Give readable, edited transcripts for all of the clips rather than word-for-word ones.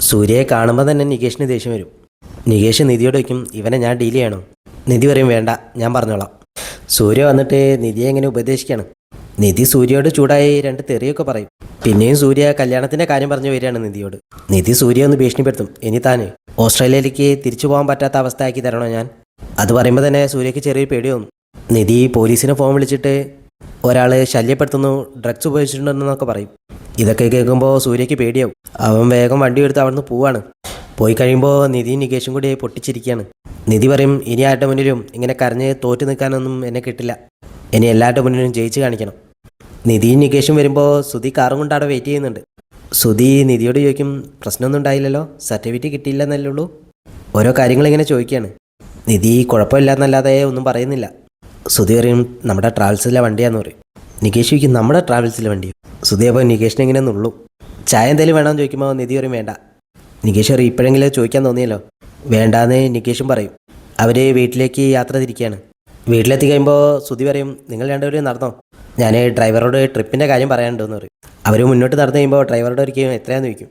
സൂര്യയെ കാണുമ്പോൾ തന്നെ നികേഷിന് ദേഷ്യം വരും. നികേഷ് നിധിയോട് വയ്ക്കും, ഇവനെ ഞാൻ ഡീൽ ചെയ്യണോ? നിധി പറയും, വേണ്ട, ഞാൻ പറഞ്ഞോളാം. സൂര്യ വന്നിട്ട് നിധിയെ എങ്ങനെ ഉപദേശിക്കുകയാണ്. നിധി സൂര്യയോട് ചൂടായി രണ്ട് തെറിയൊക്കെ പറയും. പിന്നെയും സൂര്യ കല്യാണത്തിൻ്റെ കാര്യം പറഞ്ഞു വരികയാണ് നിധിയോട്. നിധി സൂര്യ ഒന്ന് ഭീഷണിപ്പെടുത്തും, ഇനി താന് ഓസ്ട്രേലിയയിലേക്ക് തിരിച്ചു പോകാൻ പറ്റാത്ത അവസ്ഥ ആക്കി തരണോ ഞാൻ? അത് പറയുമ്പോൾ തന്നെ സൂര്യയ്ക്ക് ചെറിയൊരു പേടി തോന്നും. നിധി പോലീസിനെ ഫോൺ വിളിച്ചിട്ട് ഒരാൾ ശല്യപ്പെടുത്തുന്നു, ഡ്രഗ്സ് ഉപയോഗിച്ചിട്ടുണ്ടെന്നൊക്കെ പറയും. ഇതൊക്കെ കേൾക്കുമ്പോൾ സൂര്യയ്ക്ക് പേടിയാവും. അവൻ വേഗം വണ്ടി എടുത്ത് അവിടുന്ന് പോവാണ്. പോയി കഴിയുമ്പോൾ നിധിയും നികേഷും കൂടി പൊട്ടിച്ചിരിക്കുകയാണ്. നിധി പറയും, ഇനി ആരുടെ മുന്നിലും ഇങ്ങനെ കരഞ്ഞ് തോറ്റു നിൽക്കാനൊന്നും എന്നെ കിട്ടില്ല. ഇനി എല്ലാവരുടെ മുന്നിലും ജയിച്ച് കാണിക്കണം. നിധിയും നികേഷും വരുമ്പോൾ സുധി കാറും കൊണ്ട് അവിടെ വെയിറ്റ് ചെയ്യുന്നുണ്ട്. സുധി നിധിയോട് ചോദിക്കും, പ്രശ്നമൊന്നും ഉണ്ടായില്ലല്ലോ, സർട്ടിഫിക്കറ്റ് കിട്ടിയില്ലെന്നല്ലേ ഉള്ളൂ? ഓരോ കാര്യങ്ങളിങ്ങനെ ചോദിക്കുകയാണ്. നിധി കുഴപ്പമില്ല എന്നല്ലാതെ ഒന്നും പറയുന്നില്ല. സുധി പറയും, നമ്മുടെ ട്രാവൽസിലെ വണ്ടിയാന്ന് പറയും. നികേഷ് ചോദിക്കും, നമ്മുടെ ട്രാവൽസിലെ വണ്ടിയോ? സുധി അപ്പോൾ നികേഷിനെ എങ്ങനെ നുള്ളൂ. ചായ എന്തെങ്കിലും വേണമെന്ന് ചോദിക്കുമ്പോൾ നിധി പറയും, വേണ്ട. നികേഷ് പറയും, ഇപ്പോഴെങ്കിലും ചോദിക്കാൻ തോന്നിയല്ലോ. വേണ്ടാന്ന് നികേഷും പറയും. അവർ വീട്ടിലേക്ക് യാത്ര തിരിക്കുകയാണ്. വീട്ടിലെത്തി കഴിയുമ്പോൾ സുധി പറയും, നിങ്ങൾ രണ്ടുപേരും നടന്നോ, ഞാൻ ഡ്രൈവറോട് ട്രിപ്പിൻ്റെ കാര്യം പറയാനുണ്ടെന്ന് പറയും. അവർ മുന്നോട്ട് നടന്നു കഴിയുമ്പോൾ ഡ്രൈവറോട് ഒരിക്കലും എത്രയാണെന്ന് ചോദിക്കും.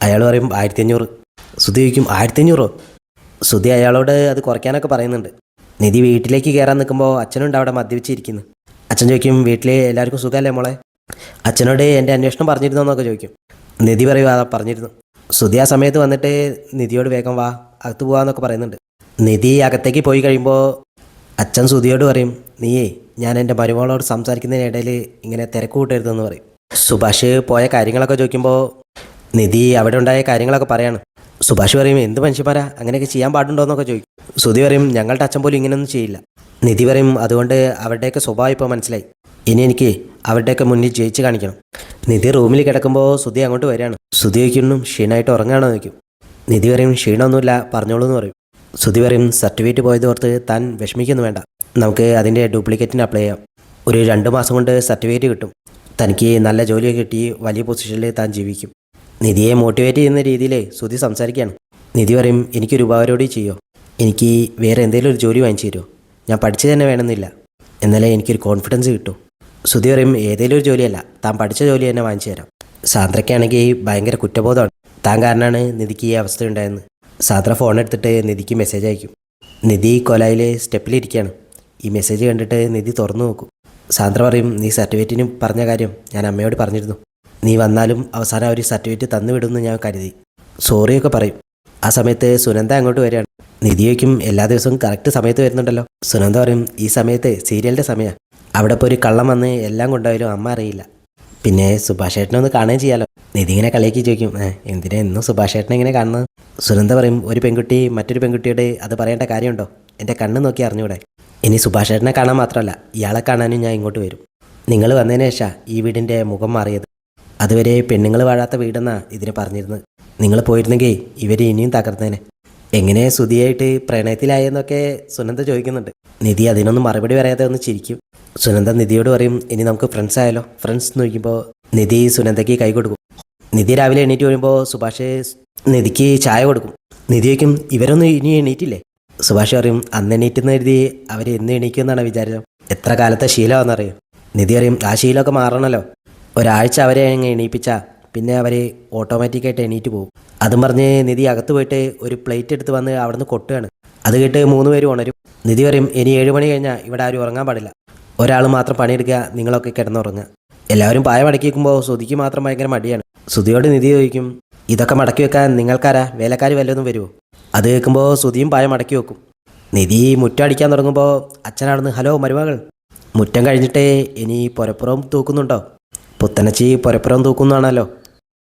അയാൾ പറയും, 1500. സുധി ചോദിക്കും, 1500? സുധി അയാളോട് അത് കുറയ്ക്കാനൊക്കെ പറയുന്നുണ്ട്. നിധി വീട്ടിലേക്ക് കയറാൻ നിൽക്കുമ്പോൾ അച്ഛനുണ്ട് അവിടെ മദ്യപിച്ചിരിക്കുന്നു. അച്ഛൻ ചോദിക്കും, വീട്ടിൽ എല്ലാവർക്കും സുഖമല്ലേ മോളെ? അച്ഛനോട് എൻ്റെ അന്വേഷണം പറഞ്ഞിരുന്നോ എന്നൊക്കെ ചോദിക്കും. നിധി പറയും, അതാ പറഞ്ഞിരുന്നു. സുധി ആ സമയത്ത് വന്നിട്ട് നിധിയോട് വേഗം വാ, അകത്ത് പോകാമെന്നൊക്കെ പറയുന്നുണ്ട്. നിധി അകത്തേക്ക് പോയി കഴിയുമ്പോൾ അച്ഛൻ സുധിയോട് പറയും, നീയേ ഞാൻ എൻ്റെ മരുമകളോട് സംസാരിക്കുന്നതിനിടയിൽ ഇങ്ങനെ തിരക്ക് കൂട്ടരുതെന്ന് പറയും. സുഭാഷ് പോയ കാര്യങ്ങളൊക്കെ ചോദിക്കുമ്പോൾ നിധി അവിടെ ഉണ്ടായ കാര്യങ്ങളൊക്കെ പറയാണ്. സുഭാഷ് പറയും, എന്ത് മനുഷ്യന്മാരാ, അങ്ങനെയൊക്കെ ചെയ്യാൻ പാടുണ്ടോ എന്നൊക്കെ ചോദിക്കും. സുധി പറയും, ഞങ്ങളുടെ അച്ഛൻ പോലും ഇങ്ങനെയൊന്നും ചെയ്യില്ല. നിധി പറയും, അതുകൊണ്ട് അവരുടെയൊക്കെ സ്വഭാവം ഇപ്പോൾ മനസ്സിലായി. ഇനി എനിക്ക് അവരുടെയൊക്കെ മുന്നിൽ ജയിച്ച് കാണിക്കണം. നിധി റൂമിൽ കിടക്കുമ്പോൾ സുധി അങ്ങോട്ട് വരികയാണ്. സുധി ചോദിക്കുന്നു, ക്ഷീണമായിട്ട് ഉറങ്ങാണോ ചോദിക്കും. നിധി പറയും, ക്ഷീണമൊന്നുമില്ല, പറഞ്ഞോളൂ എന്ന് പറയും. സുധി പറയും, സർട്ടിഫിക്കറ്റ് പോയത് ഓർത്ത് താൻ വിഷമിക്കൊന്നും വേണ്ട, നമുക്ക് അതിൻ്റെ ഡ്യൂപ്ലിക്കേറ്റിന് അപ്ലൈ ചെയ്യാം. ഒരു 2 മാസം കൊണ്ട് സർട്ടിഫിക്കറ്റ് കിട്ടും. തനിക്ക് നല്ല ജോലിയൊക്കെ കിട്ടി വലിയ പൊസിഷനിൽ താൻ ജീവിക്കും. നിധിയെ മോട്ടിവേറ്റ് ചെയ്യുന്ന രീതിയിൽ സുധി സംസാരിക്കുകയാണ്. നിധി പറയും, എനിക്കൊരു ഉപകാരോടി ചെയ്യോ, എനിക്ക് വേറെ എന്തെങ്കിലും ഒരു ജോലി വാങ്ങിച്ചു തരുമോ? ഞാൻ പഠിച്ചു തന്നെ വേണമെന്നില്ല, എന്നാലേ എനിക്കൊരു കോൺഫിഡൻസ് കിട്ടൂ. സുധി പറയും, ഏതെങ്കിലും ഒരു ജോലിയല്ല, താൻ പഠിച്ച ജോലി തന്നെ വാങ്ങിച്ചു തരാം. സാന്ദ്രയ്ക്കാണെങ്കിൽ ഭയങ്കര കുറ്റബോധമാണ്, താൻ കാരണമാണ് നിധിക്ക് ഈ അവസ്ഥ ഉണ്ടായെന്ന്. സാന്ദ്ര ഫോൺ എടുത്തിട്ട് നിധിക്ക് മെസ്സേജ് അയക്കും. നിധി കൊലായിൽ സ്റ്റെപ്പിലിരിക്കുകയാണ്. ഈ മെസ്സേജ് കണ്ടിട്ട് നിധി തുറന്നു നോക്കും. സാന്ദ്ര പറയും, നീ സർട്ടിഫിക്കറ്റിന് പറഞ്ഞ കാര്യം ഞാൻ അമ്മയോട് പറഞ്ഞിരുന്നു. നീ വന്നാലും അവസാനം അവർ സർട്ടിഫിക്കറ്റ് തന്നു വിടുമെന്ന് ഞാൻ കരുതി. സോറിയൊക്കെ പറയും. ആ സമയത്ത് സുനന്ദ അങ്ങോട്ട് വരികയാണ്. നിധി വയ്ക്കും, എല്ലാ ദിവസവും കറക്റ്റ് സമയത്ത് വരുന്നുണ്ടല്ലോ. സുനന്ദ പറയും, ഈ സമയത്ത് സീരിയലിൻ്റെ സമയമാണ്, അവിടെ ഇപ്പോൾ ഒരു കള്ളം വന്ന് എല്ലാം കൊണ്ടുപോയാലും അമ്മ അറിയില്ല. പിന്നെ സുഭാഷ് ഏട്ടനൊന്ന് കാണുകയും ചെയ്യാലോ. നിധി ഇങ്ങനെ കളിയാക്കി ചോദിക്കും, എന്തിനാ എന്നും സുഭാഷ് ഏട്ടനെ ഇങ്ങനെ കാണുന്നത്? സുനന്ദ പറയും, ഒരു പെൺകുട്ടി മറ്റൊരു പെൺകുട്ടിയോട് അത് പറയേണ്ട കാര്യമുണ്ടോ? എൻ്റെ കണ്ണ് നോക്കി അറിഞ്ഞൂടെ? ഇനി സുഭാഷ് ഏട്ടനെ കാണാൻ മാത്രമല്ല, ഇയാളെ കാണാനും ഞാൻ ഇങ്ങോട്ട് വരും. നിങ്ങൾ വന്നതിന് ശേഷം ഈ വീടിൻ്റെ മുഖം മാറിയത്. അതുവരെ പെണ്ണുങ്ങൾ വാഴാത്ത വീടെന്നാണ് ഇതിന് പറഞ്ഞിരുന്നത്. നിങ്ങൾ പോയിരുന്നെങ്കിൽ ഇവർ ഇനിയും തകർന്നേനെ. എങ്ങനെ സുധിയായിട്ട് പ്രണയത്തിലായെന്നൊക്കെ സുനന്ദ ചോദിക്കുന്നുണ്ട്. നിധി അതിനൊന്നും മറുപടി പറയാതെ ഒന്ന് ചിരിക്കും. സുനന്ദ നിധിയോട് പറയും, ഇനി നമുക്ക് ഫ്രണ്ട്സ് ആയാലോ? ഫ്രണ്ട്സ് എന്ന് ചോദിക്കുമ്പോൾ നിധി സുനന്ദയ്ക്ക് കൈ കൊടുക്കും. നിധി രാവിലെ എണീറ്റ് വരുമ്പോൾ സുഭാഷ് നിധിക്ക് ചായ കൊടുക്കും. നിധി വയ്ക്കും, ഇവരൊന്നും ഇനി എണീറ്റില്ലേ? സുഭാഷ് പറയും, അന്ന് എണീറ്റെന്ന് എഴുതി അവർ എന്ന് എണീക്കുമെന്നാണ് വിചാരം, എത്ര കാലത്തെ ശീലമാണെന്നറിയും. നിധി പറയും, ആ ശീലമൊക്കെ മാറണമല്ലോ, ഒരാഴ്ച അവരെ അങ്ങ് എണീപ്പിച്ചാൽ പിന്നെ അവർ ഓട്ടോമാറ്റിക്കായിട്ട് എണീറ്റ് പോകും. അതും പറഞ്ഞ് നിധി അകത്ത് പോയിട്ട് ഒരു പ്ലേറ്റ് എടുത്ത് വന്ന് അവിടെ നിന്ന് കൊട്ടുകയാണ്. അത് കേട്ട് 3 പേരും ഉണരും. നിധി പറയും, ഇനി 7 മണി കഴിഞ്ഞാൽ ഇവിടെ ആരും ഉറങ്ങാൻ പാടില്ല, ഒരാൾ മാത്രം പണിയെടുക്കുക, നിങ്ങളൊക്കെ കിടന്നുറങ്ങുക. എല്ലാവരും പായ മടക്കി വയ്ക്കുമ്പോൾ സുധിക്ക് മാത്രം ഭയങ്കര മടിയാണ്. സുധിയോട് നിധി ചോദിക്കും, ഇതൊക്കെ മടക്കി വെക്കാൻ നിങ്ങൾക്കാരാ, വേലക്കാർ വല്ലതും വരുമോ? അത് കേൾക്കുമ്പോൾ സുധിയും പായ മടക്കി വെക്കും. നിധി മുറ്റം അടിക്കാൻ തുടങ്ങുമ്പോൾ അച്ഛനാണെന്ന്, ഹലോ മരുമകൾ, മുറ്റം കഴിഞ്ഞിട്ടേ ഇനി പുരപ്പുറം തൂക്കുന്നുണ്ടോ? പുത്തനച്ചി പുരപ്പുറം തൂക്കുന്നതാണല്ലോ.